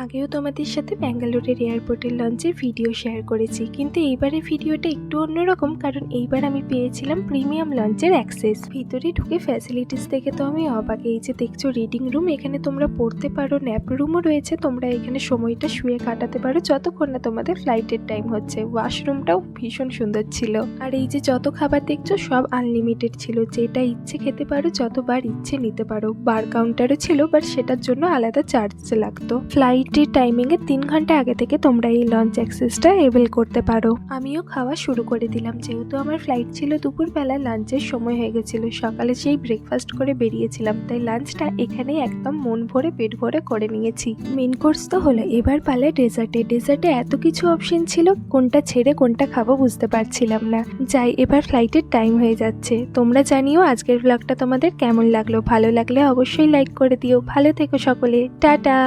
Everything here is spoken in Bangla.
আগেও তোমাদের সাথে ব্যাঙ্গালোরের এয়ারপোর্টের লঞ্চের ভিডিও শেয়ার করেছি, কিন্তু এইবারের ভিডিওটা একটু অন্যরকম, কারণ এইবার আমি পেয়েছিলাম প্রিমিয়াম লঞ্চের অ্যাক্সেস। ভিতরে ঢুকে ফ্যাসিলিটিস দেখে তো আমি অবাক। এই যে দেখছো রিডিং রুম, এখানে তোমরা পড়তে পারো, ন্যাপ রুমও রয়েছে, তোমরা এখানে সময়টা শুয়ে কাটাতে পারো যতক্ষণ না তোমাদের ফ্লাইটের টাইম হচ্ছে। ওয়াশরুমটাও ভীষণ সুন্দর ছিল। আর এই যে যত খাবার দেখছো সব আনলিমিটেড ছিল, যেটা ইচ্ছে খেতে পারো, যতবার ইচ্ছে নিতে পারো। বার কাউন্টারও ছিল, বাট সেটার জন্য আলাদা চার্জ লাগতো। ফ্লাইটের টাইমিংয়ে 3 ঘন্টা আগে থেকে তোমরা এই লঞ্চ অ্যাক্সেসটা এভেল করতে পারো। আমিও খাওয়া শুরু করে দিলাম, যেহেতু আমার ফ্লাইট ছিল দুপুরবেলা, লাঞ্চের সময় হয়ে গেছিল। সকালে সেই ব্রেকফাস্ট করে বেরিয়েছিলাম, তাই লাঞ্চটা এখানেই একদম মন ভরে পেট ভরে করে নিয়েছি। মেন কোর্স তো হলো, এবার পালে ডেজার্টে এত কিছু অপশন ছিল, কোনটা ছেড়ে কোনটা খাবো বুঝতে পারছিলাম না। যাই, এবার ফ্লাইটের টাইম হয়ে যাচ্ছে। তোমরা জানিও আজকের ব্লগটা তোমাদের কেমন লাগলো। ভালো লাগলে অবশ্যই লাইক করে দিও। ভালো থেকো সকলে, টাটা।